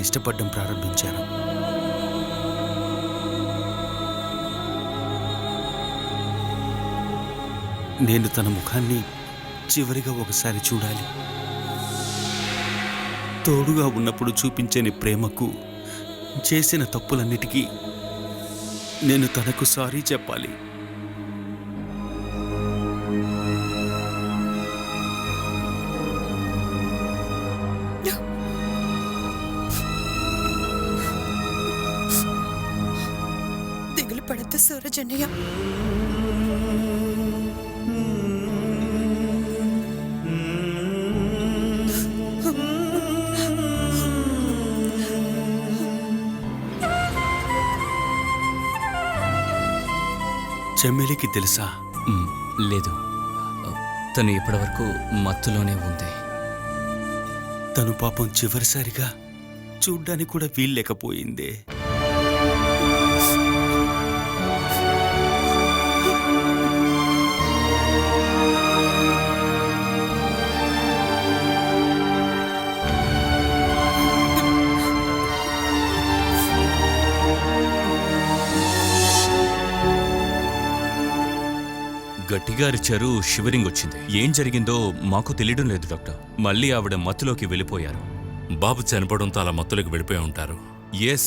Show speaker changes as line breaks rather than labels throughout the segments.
ఇష్టపడడం ప్రారంభించాను. నేను తన ముఖాన్ని చివరిగా ఒకసారి చూడాలి. తోడుగా ఉన్నప్పుడు చూపించని ప్రేమకు, చేసిన తప్పులన్నిటికీ నేను తనకు సారీ చెప్పాలి.
దిగులు పడద్దు సూరజన్నయ్య.
చెమ్మెలికి తెలుసా?
లేదు, తను ఇప్పటివరకు మత్తులోనే ఉంది.
తను పాపం చివరిసారిగా చూడ్డానికి కూడా వీల్లేకపోయిందే.
గట్టిగా అరిచారు, షివరింగ్ వచ్చింది. ఏం జరిగిందో మాకు తెలియడం లేదు డాక్టర్. మళ్ళీ ఆవిడ మత్తులోకి వెళ్ళిపోయారు.
బాబు చనిపోవడంతో అలా మత్తులోకి వెళ్ళిపోయి ఉంటారు.
ఎస్,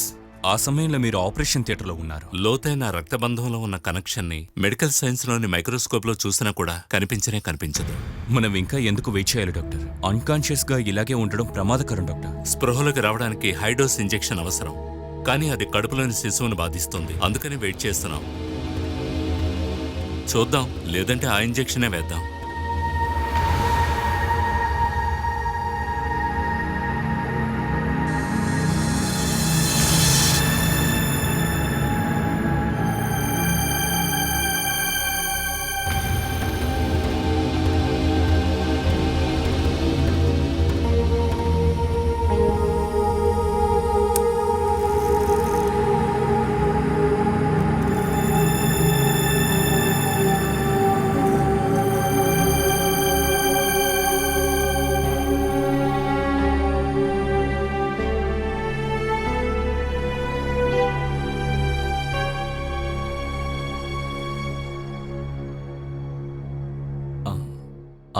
ఆ సమయంలో మీరు ఆపరేషన్ థియేటర్లో ఉన్నారు.
లోతైన రక్తబంధంలో ఉన్న కనెక్షన్ని మెడికల్ సైన్స్లోని మైక్రోస్కోప్లో చూసినా కూడా కనిపించదు.
మనం ఇంకా ఎందుకు వెయిట్ చేయాలి డాక్టర్? అన్కాన్షియస్గా ఇలాగే ఉండడం ప్రమాదకరం డాక్టర్.
స్పృహలోకి రావడానికి హైడోస్ ఇంజెక్షన్ అవసరం, కానీ అది కడుపులోని శిశువును బాధిస్తుంది. అందుకని వెయిట్ చేస్తున్నాం. చూద్దాం, లేదంటే ఆ ఇంజెక్షనే వేద్దాం.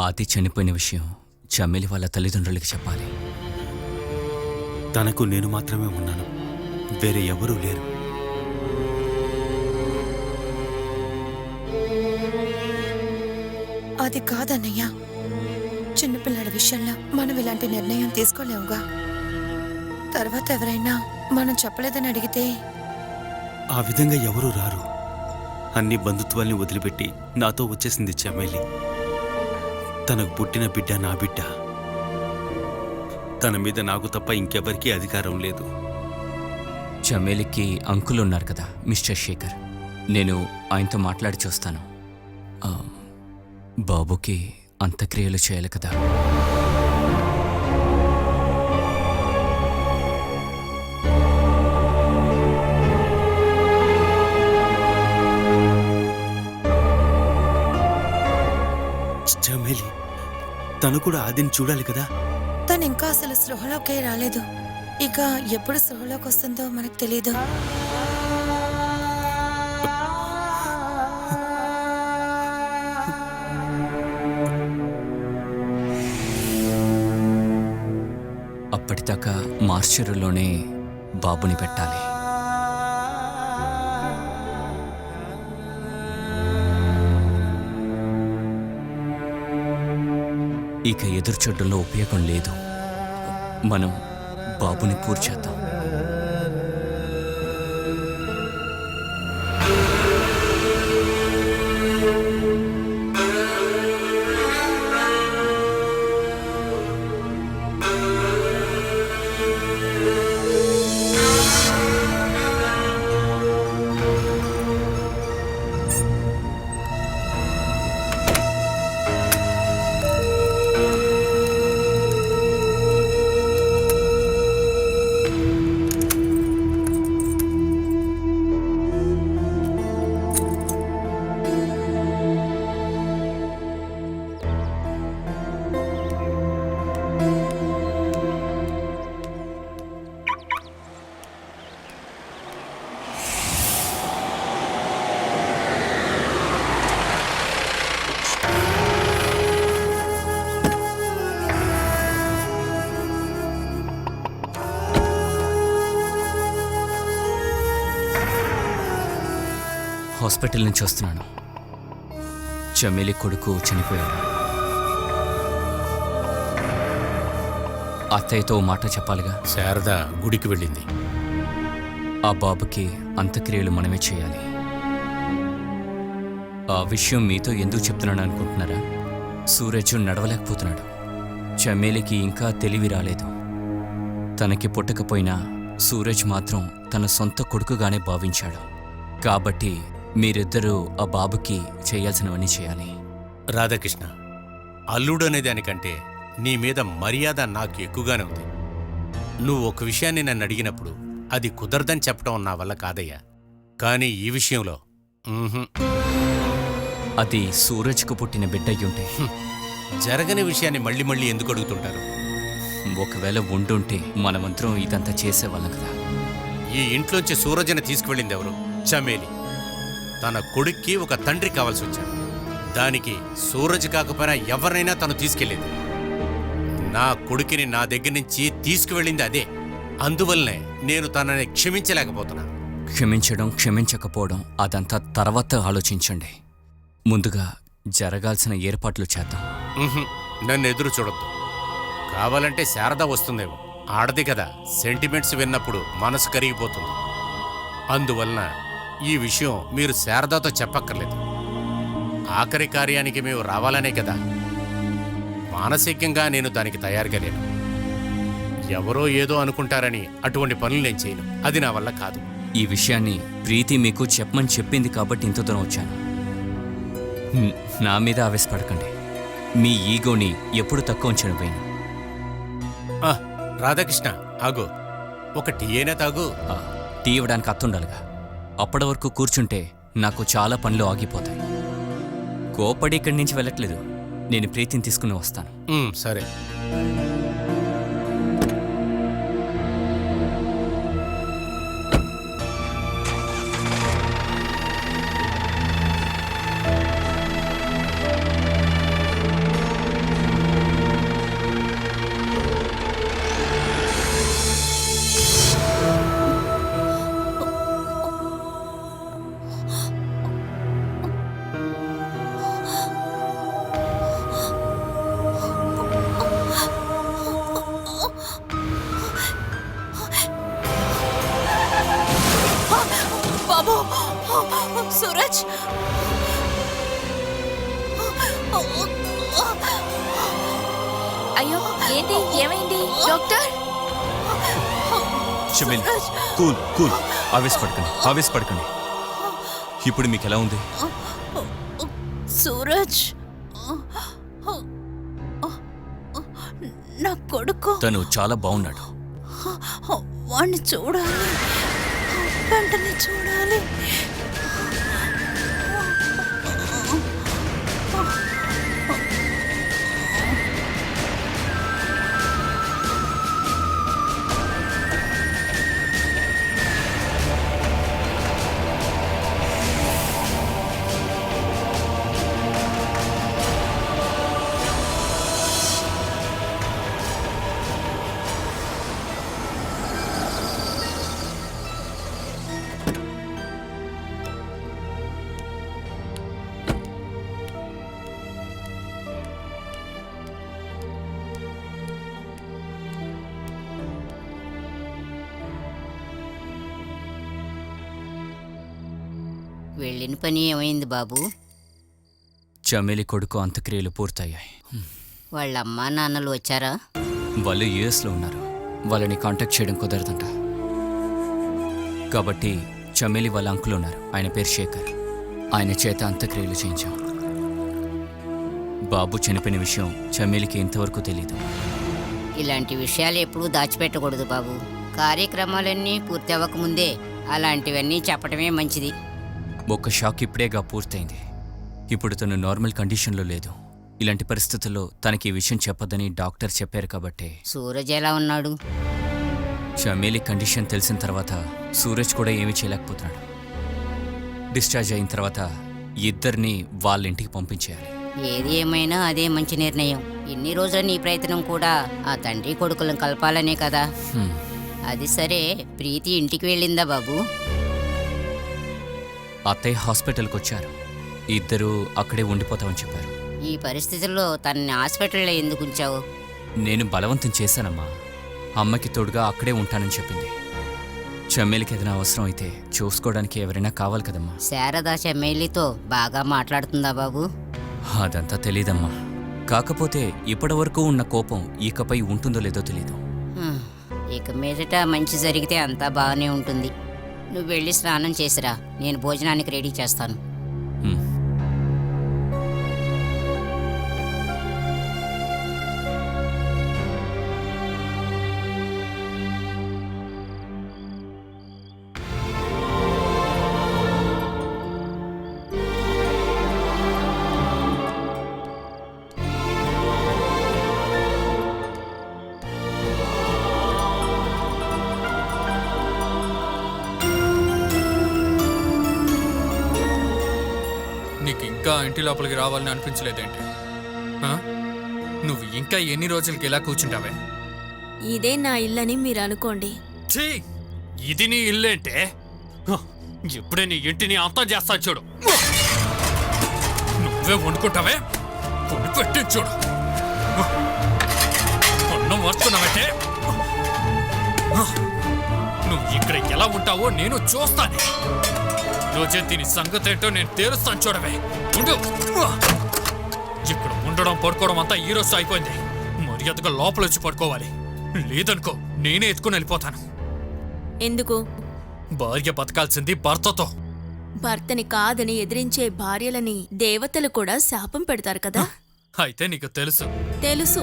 ఆది చనిపోయిన విషయం చమ్మెలి వాళ్ళ తల్లిదండ్రులకి చెప్పాలి.
తనకు నేను మాత్రమే ఉన్నాను, వేరే ఎవరూ లేరు.
అది కాదన్నయ్య, చిన్నపిల్లడి విషయంలో మనం ఇలాంటి నిర్ణయం తీసుకోలేవుగా. తర్వాత ఎవరైనా మనం చెప్పలేదని అడిగితే?
ఆ విధంగా ఎవరూ రారు. అన్ని బంధుత్వాల్ని వదిలిపెట్టి నాతో వచ్చేసింది చెమ్మెలి. తనకు పుట్టిన బిడ్డ నా బిడ్డ. తన మీద నాకు తప్ప ఇంకెవరికీ అధికారం లేదు.
చమేలికి అంకుల్ ఉన్నారు కదా, మిస్టర్ శేఖర్. నేను ఆయనతో మాట్లాడి చూస్తాను. బాబుకి అంత్యక్రియలు చేయాలి కదా.
చమేలి, తను కూడా ఆదిని చూడాలి కదా.
తను ఇంకా అసలు స్పృహలోకే రాలేదు. ఇక ఎప్పుడు స్పృహలోకి వస్తుందో మనకు తెలీదు.
అప్పటిదాకా మార్చరులోనే బాబుని పెట్టాలి. ఇక ఎదురుచూడడంలో ఉపయోగం లేదు. మనం బాబుని పూర్తి చేద్దాం. హాస్పిటల్ నుంచి వస్తున్నాను. చమేలి కొడుకు చనిపోయాడు. అత్తయ్యతో మాట చెప్పాలిగా.
శారద గుడికి వెళ్ళింది.
ఆ బాబుకి అంత్యక్రియలు మనమే చేయాలి. ఆ విషయం మీతో ఎందుకు చెప్తున్నాను అనుకుంటున్నారా? సూరజ్ నడవలేకపోతున్నాడు. చమేలికి ఇంకా తెలివి రాలేదు. తనకి పుట్టకపోయినా సూరజ్ మాత్రం తన సొంత కొడుకుగానే భావించాడు. కాబట్టి మీరిద్దరూ ఆ బాబుకి చేయాల్సినవన్నీ చేయాలి.
రాధాకృష్ణ, అల్లుడు అనే దానికంటే నీ మీద మర్యాద నాకు ఎక్కువగానే ఉంది. నువ్వు ఒక విషయాన్ని నన్ను అడిగినప్పుడు అది కుదరదని చెప్పడం నా వల్ల కాదయ్యా. కానీ ఈ విషయంలో
అది సూరజ్కు పుట్టిన బిడ్డ అయ్యుంటే.
జరగని విషయాన్ని మళ్ళీ మళ్ళీ ఎందుకు అడుగుతుంటారు?
ఒకవేళ ఉండుంటే మనమంతరం ఇదంతా చేసేవాళ్ళం కదా.
ఈ ఇంట్లోంచి సూరజ్ని తీసుకువెళ్ళింది ఎవరు? చమేలి. తన కొడుక్కి ఒక తండ్రి కావాల్సి వచ్చాడు. దానికి సూరజ్ కాకపోయినా ఎవరినైనా తను తీసుకెళ్ళేది. నా కొడుకుని నా దగ్గర నుంచి తీసుకువెళ్ళింది అదే. అందువల్లనే నేను తనని క్షమించలేకపోతున్నాను.
క్షమించడం క్షమించకపోవడం అదంతా తర్వాత ఆలోచించండి. ముందుగా జరగాల్సిన ఏర్పాట్లు చేద్దాం.
నన్ను ఎదురు చూడొద్దు. కావాలంటే శారద వస్తుందేమో. ఆడది కదా, సెంటిమెంట్స్ విన్నప్పుడు మనసు కరిగిపోతుంది. అందువలన ఈ విషయం మీరు శారదతో చెప్పక్కర్లేదు. ఆఖరి కార్యానికి మేము రావాలనే కదా. మానసికంగా నేను దానికి తయారుగా లేను. ఎవరో ఏదో అనుకుంటారని అటువంటి పనులు నేను చేయను. అది నా వల్ల కాదు.
ఈ విషయాన్ని ప్రీతి మీకు చెప్పమని చెప్పింది కాబట్టి ఇంత దూరం వచ్చాను. నా మీద ఆవేశపడకండి. మీ ఈగోని ఎప్పుడు తక్కువ ఉంచను పోయిన.
రాధాకృష్ణ, ఆగు. ఒక టీ అయినా తాగు.
టీ ఇవ్వడానికి అత్తుండాలిగా. అప్పటి వరకు కూర్చుంటే నాకు చాలా పనులు ఆగిపోతాయి. కోపడి ఇక్కడి నుంచి వెళ్ళట్లేదు. నేను ప్రీతిని తీసుకుని వస్తాను.
సరే.
బాబు, సూరజ్,
అయ్యో ఏంటి, ఏమైంది డాక్టర్?
Chameli, cool cool. ఆవేశపడకండి. ఇప్పుడు మీకు ఎలా ఉంది?
సూరజ్ నా కొడుకు.
తను చాలా బాగున్నాడు.
వాణ్ణి చూడాలి, వెంటనే చూడాలి.
వెళ్ళిన పని ఏమైంది బాబు?
చమేలి కొడుకు అంత్యక్రియలు పూర్తయ్యాయి.
వాళ్ళ అమ్మా నాన్నలు వచ్చారా?
వాళ్ళు యుఎస్లో ఉన్నారు. వాళ్ళని కాంటాక్ట్ చేయడం కుదరదంట. కాబట్టి చమేలి వాళ్ళ అంకుల్ ఉన్నారు. ఆయన పేరు శేఖర్. ఆయన చేత అంత్యక్రియలు చేయించాం. బాబు చనిపోయిన విషయం చమేలికి ఇంతవరకు తెలీదు.
ఇలాంటి విషయాలు ఎప్పుడూ దాచిపెట్టకూడదు బాబు. కార్యక్రమాలన్నీ పూర్తి అవ్వకముందే అలాంటివన్నీ చెప్పడమే మంచిది.
ఒక్క షాక్ ఇప్పుడేగా పూర్తయింది. ఇప్పుడు తను నార్మల్ కండిషన్లో లేదు. ఇలాంటి పరిస్థితుల్లో తనకి ఈ విషయం చెప్పొద్దని డాక్టర్ చెప్పారు. కాబట్టి
సూరజ్ ఎలా ఉన్నాడు?
చమేలి కండిషన్ తెలిసిన తర్వాత సూరజ్ కూడా ఏమీ చేయలేకపోతున్నాడు. డిశ్చార్జ్ అయిన తర్వాత ఇద్దరిని వాళ్ళ ఇంటికి పంపించేయాలి.
ఏది ఏమైనా అదే మంచి నిర్ణయం. ఇన్ని రోజుల నీ ప్రయత్నం కూడా ఆ తండ్రి కొడుకులను కలపాలనే కదా.
హ్మ్.
అది సరే, ప్రీతి ఇంటికి వెళ్ళిందా బాబు?
అత్తయ్య హాస్పిటల్కి వచ్చారు. ఇద్దరూ అక్కడే ఉండిపోతామని చెప్పారు.
ఈ పరిస్థితుల్లో తనని హాస్పిటల్లో ఎందుకు ఉంచావు?
నేను బలవంతం చేశానమ్మా. అమ్మకి తోడుగా అక్కడే ఉంటానని చెప్పింది. చెమ్మేలికి ఏదైనా అవసరం అయితే చూసుకోవడానికి ఎవరైనా కావాలి కదమ్మా.
శారద చెమ్మేలితో బాగా మాట్లాడుతుందా బాబు?
అదంతా తెలీదమ్మా. కాకపోతే ఇప్పటివరకు ఉన్న కోపం ఇకపై ఉంటుందో లేదో తెలీదు.
హ్మ్. ఇక మీదట మంచి జరిగితే అంతా బాగానే ఉంటుంది. నువ్వు వెళ్ళి స్నానం చేసిరా, నేను భోజనానికి రెడీ చేస్తాను.
హ్మ్.
నీకు ఇంకా ఇంటి లోపలికి రావాలని అనిపించలేదేంటి? ఆ? నువ్వు ఇంకా ఎన్ని రోజులకి ఇలా కూర్చుంటావే?
ఇదే నా ఇల్లని మీరు అనుకోండి.
ఛీ! ఇది నీ ఇల్లేంటే? హ! ఇప్పుడే నీ ఇంటిని అంతం చేస్తా చూడు. నువ్వే వండుకుంటావే, కొని పెట్టి చూడు. అన్నం వస్తున్నావంటే నువ్వు ఇక్కడ ఎలా ఉంటావో నేను చూస్తానే. రోజే దీని సంగతి ఏంటో నేను తేలుస్తాను చూడవే. ఉండు. ఇక్కడ ఉండడం పడుకోవడం అంతా ఈ రోజు అయిపోయింది. మర్యాదగా లోపల వచ్చి పడుకోవాలి. లేదనుకో నేనే ఎత్తుకుని వెళ్ళిపోతాను.
ఎందుకు?
భార్య బతకాల్సింది భర్తతో.
భర్తని కాదని ఎదిరించే భార్యలని దేవతలు కూడా శాపం పెడతారు కదా.
అయితే నీకు తెలుసు.
తెలుసు.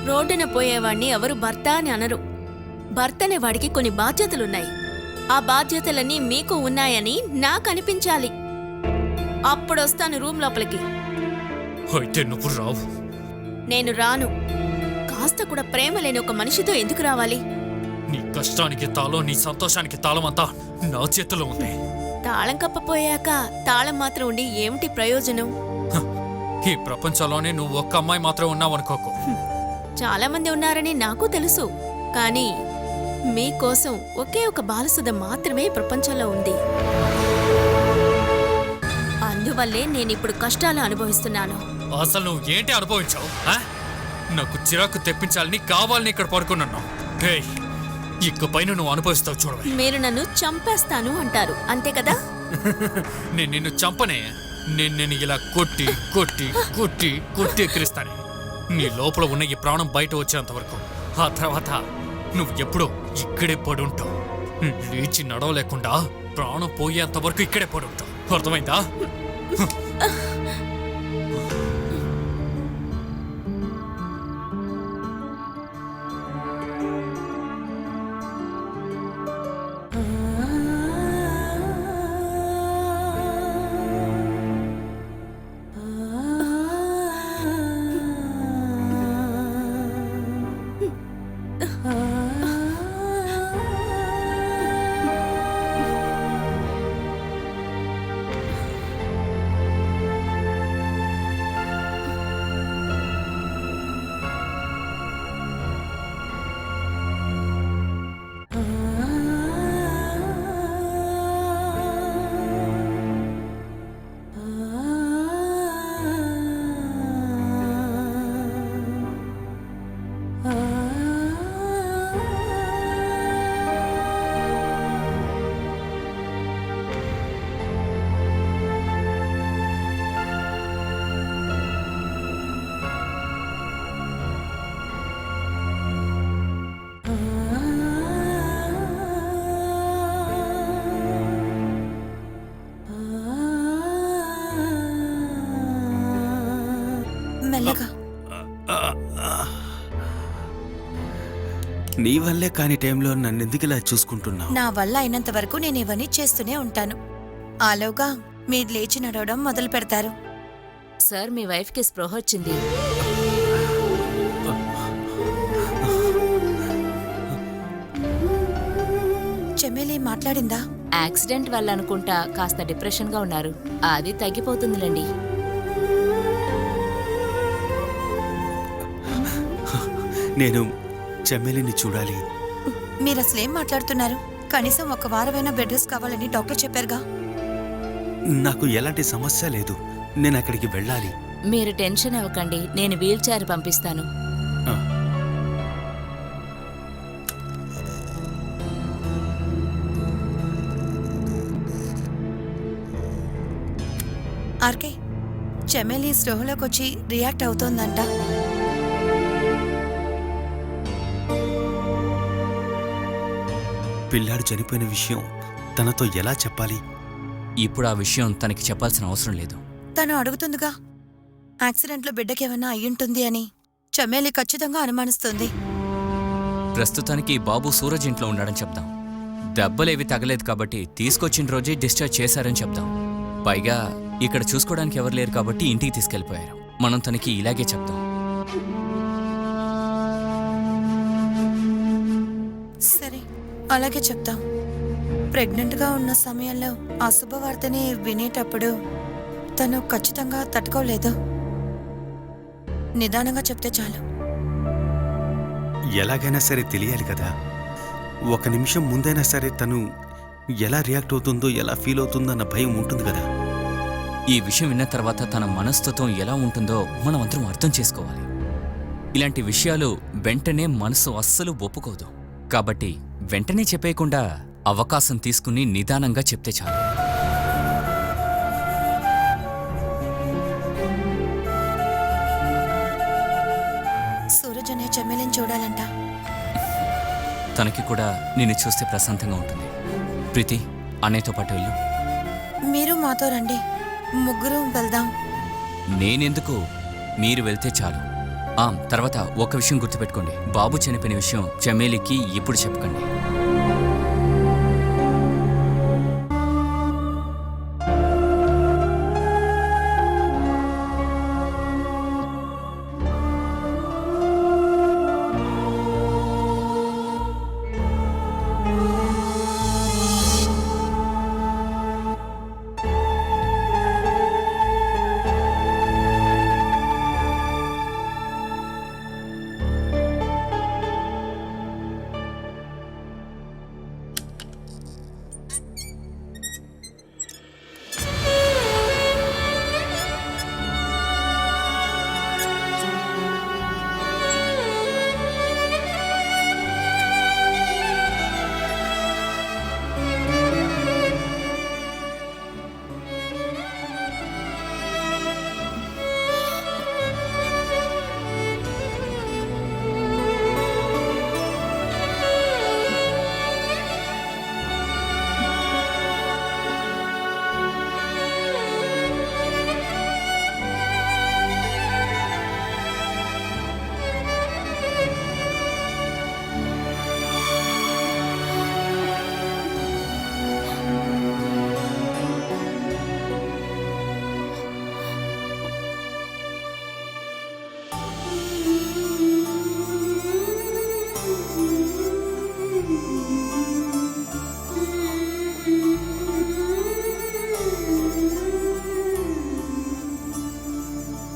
రోడ్డున పోయేవాణ్ణి ఎవరు భర్త అని అనరు. భర్త అనే వాడికి కొన్ని బాధ్యతలున్నాయి. ఆ బాధ్యతలన్నీ మీకు ఉన్నాయని నాకు అనిపించాలి. అప్పుడొస్తాను రూమ్ లోపలికి.
అయితే నువ్వు రావు.
నేను రాను. కాస్త కూడా ప్రేమ లేని ఒక మనిషితో ఎందుకు రావాలి?
నీ కష్టానికి తాళం, నీ సంతోషానికి తాళం అంతా నా చేతిలో ఉంది.
తాళం కప్పపోయాక తాళం మాత్రం ఉండి ఏమిటి ప్రయోజనం?
హ! ఈ ప్రపంచంలోనే నువ్వు ఒక్క అమ్మాయి మాత్రం ఉన్నావనుకోకు.
చాలా మంది ఉన్నారని నాకు తెలుసు. కానీ మీకోసం ఒకే ఒక బాలసుధ మాత్రమే ఈ ప్రపంచంలో ఉంది. అందువల్లే నేనిప్పుడు కష్టాలు అనుభవిస్తున్నాను.
అసలు నువ్వు ఏంటి అనుభవించావు? ఆ? నాకు చిరాకు తెప్పించాలని కావాలని ఇక్కడ పడుకున్నాను. ఇకపైన నువ్వు అనుభవిస్తావు చూడవే.
మీరు నన్ను చంపేస్తాను అంటారు, అంతే కదా?
నేను నిన్ను చంపనే. నేను ఇలా కొట్టి కొట్టి కొట్టి కొట్టి ఎక్కిరిస్తాను. నీ లోపల ఉన్న ఈ ప్రాణం బయట వచ్చేంత వరకు. ఆ తర్వాత నువ్వు ఎప్పుడో ఇక్కడే పడుంటావు. లేచి నడవలేకుండా ప్రాణం పోయేంత వరకు ఇక్కడే పడుంటావు. అర్థమైందా?
మెల్లగా.
నీ వల్లే కాని టైంలో నన్నెందుకు ఇలా చూసుకుంటున్నావు?
నా వల్ల అయినంత వరకు నేను ఇవన్నీ చేస్తూనే ఉంటాను. ఆలోగా మీరు లేచి నడవడం మొదలు పెడతారు.
సార్, మీ వైఫ్కి స్పృహ వచ్చింది.
చెమ్మేలి మాట్లాడిందా?
యాక్సిడెంట్ వల్ల అనుకుంటా కాస్త డిప్రెషన్గా ఉన్నారు. అది తగ్గిపోతుందిలేండి.
నేను చెమ్మేలిని చూడాలి.
మీరు అసలేం మాట్లాడుతున్నారు? కనీసం ఒక వారమైనా బెడ్ రెస్ట్ కావాలని డాక్టర్ చెప్పారుగా.
నాకు ఎలాంటి సమస్య లేదు. నేను అక్కడికి వెళ్ళాలి.
మీరు టెన్షన్ అవ్వకండి, నేను వీల్ చైర్ పంపిస్తాను.
ఆ,
ఆర్కే, చెమేలి స్పృహలోకి వచ్చి రియాక్ట్ అవుతోందంట.
పిల్లాడు చనిపోయిన విషయం తనతో ఎలా చెప్పాలి?
ఇప్పుడు ఆ విషయం తనకి చెప్పాల్సిన అవసరం లేదు.
తను అడుగుతుందిగా, యాక్సిడెంట్లో బిడ్డకేమన్నా అయ్యుంటుంది అని. చమేలి ఖచ్చితంగా అనుమానిస్తుంది.
ప్రస్తుతానికి బాబు సూరజ్ ఇంట్లో ఉన్నాడని చెప్దాం. దెబ్బలేవి తగలేదు కాబట్టి తీసుకొచ్చిన రోజే డిశ్చార్జ్ చేశారని చెప్దాం. పైగా ఇక్కడ చూసుకోవడానికి ఎవరు లేరు కాబట్టి ఇంటికి తీసుకెళ్ళిపోయారు. మనం తనకి ఇలాగే చెప్దాం.
సరే, అలాగే చెప్తాం. ప్రెగ్నెంట్గా ఉన్న సమయంలో అశుభవార్తని వినేటప్పుడు తను ఖచ్చితంగా తట్టుకోలేదు. నిదానంగా చెప్తే చాలు.
ఎలాగైనా సరే తెలియాలి కదా. ఒక నిమిషం ముందైనా సరే తను ఎలా రియాక్ట్ అవుతుందో, ఎలా ఫీల్ అవుతుందో అన్న భయం ఉంటుంది కదా.
ఈ విషయం విన్న తర్వాత తన మనస్తత్వం ఎలా ఉంటుందో మనం అందరం అర్థం చేసుకోవాలి. ఇలాంటి విషయాలు వెంటనే మనసు అస్సలు ఒప్పుకోదు. కాబట్టి వెంటనే చెప్పేయకుండా అవకాశం తీసుకుని నిదానంగా చెప్తే చాలు.
సూరజ్ అనే చెమ్మెలిని చూడాలంట.
తనకి కూడా నిన్ను చూస్తే ప్రశాంతంగా ఉంటుంది. ప్రీతి, అన్నయ్యతో పాటు వెళ్ళు.
మీరు మాతో రండి, ముగ్గురం వెళ్దాం.
నేనెందుకు, మీరు వెళ్తే చాలు. తర్వాత ఒక విషయం గుర్తుపెట్టుకోండి, బాబు చనిపోయిన విషయం చమేలికి ఇప్పుడు చెప్పకండి.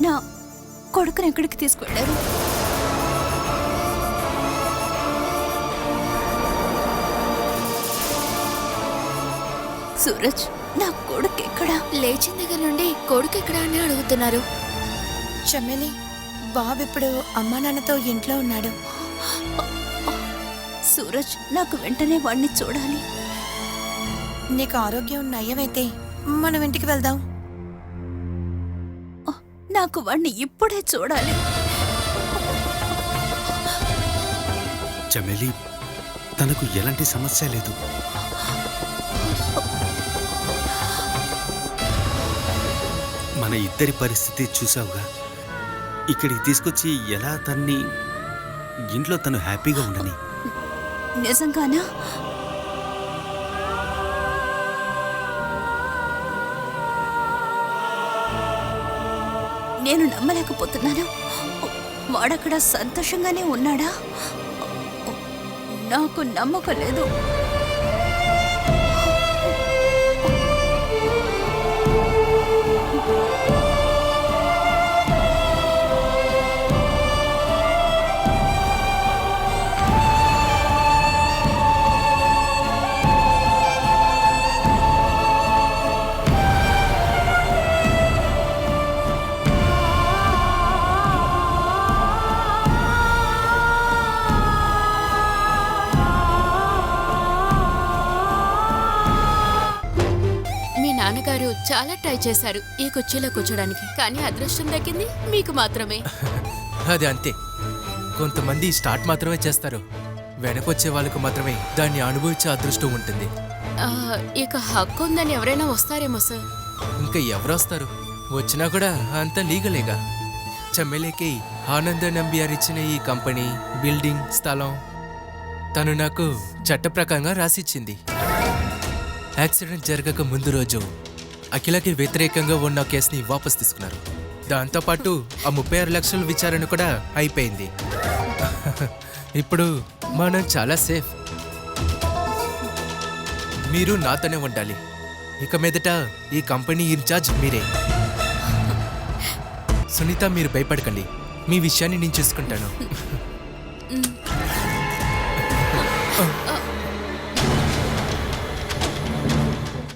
నా కొడుకుని ఎక్కడికి తీసుకెళ్లారు? సూరజ్, నా కొడుకు ఎక్కడా?
లేచిన దగ్గర నుండి కొడుకు ఎక్కడా అని అడుగుతున్నారు.
చమేలి, బాబు ఇప్పుడు అమ్మా నాన్నతో ఇంట్లో ఉన్నాడు.
సూరజ్, నాకు వెంటనే వాడిని చూడాలి.
నీకు ఆరోగ్యం నయమైతే మనం ఇంటికి వెళ్దాం.
నాకు వాడిని ఇప్పుడే చూడాలి.
చమేలి, తనకు ఎలాంటి సమస్య లేదు. మన ఇద్దరి పరిస్థితి చూసావుగా. ఇక్కడికి తీసుకొచ్చి ఎలా తన్ని ఇంట్లో తను హ్యాపీగా ఉండని.
నిజంగానా? నేను నమ్మలేకపోతున్నాను. వాడక్కడ సంతోషంగానే ఉన్నాడా? నాకు నమ్మకం లేదు.
నాన్నగారు చాలా ట్రై చేశారు ఈ కుర్చీలో కూర్చోడానికి కానీ అదృష్టం దక్కింది మీకు మాత్రమే.
అది అంతే. కొంతమంది స్టార్ట్ మాత్రమే చేస్తారు, వెనకొచ్చే వాళ్ళకు మాత్రమే దాన్ని అనుభవించే అదృష్టం ఉంటుంది.
ఇక హక్కు ఉందని ఎవరైనా వస్తారేమో సార్.
ఇంకా ఎవరొస్తారు? వచ్చినా కూడా అంత లీగలేగా. చెమ్మెలేకి ఆనంద నంబియార్ ఇచ్చిన ఈ కంపెనీ, బిల్డింగ్, స్థలం తను నాకు చట్ట ప్రకారంగా రాసిచ్చింది. యాక్సిడెంట్ జరగక ముందు రోజు అఖిలకి వ్యతిరేకంగా ఉన్న కేసుని వాపస్ తీసుకున్నారు. దాంతోపాటు ఆ 36 లక్షల విచారణ కూడా అయిపోయింది. ఇప్పుడు మనం చాలా సేఫ్. మీరు నాతోనే ఉండాలి. ఇక మీదట ఈ కంపెనీ ఇన్ఛార్జ్ మీరే. సునీత, మీరు భయపడకండి, మీ విషయాన్ని నేను చూసుకుంటాను.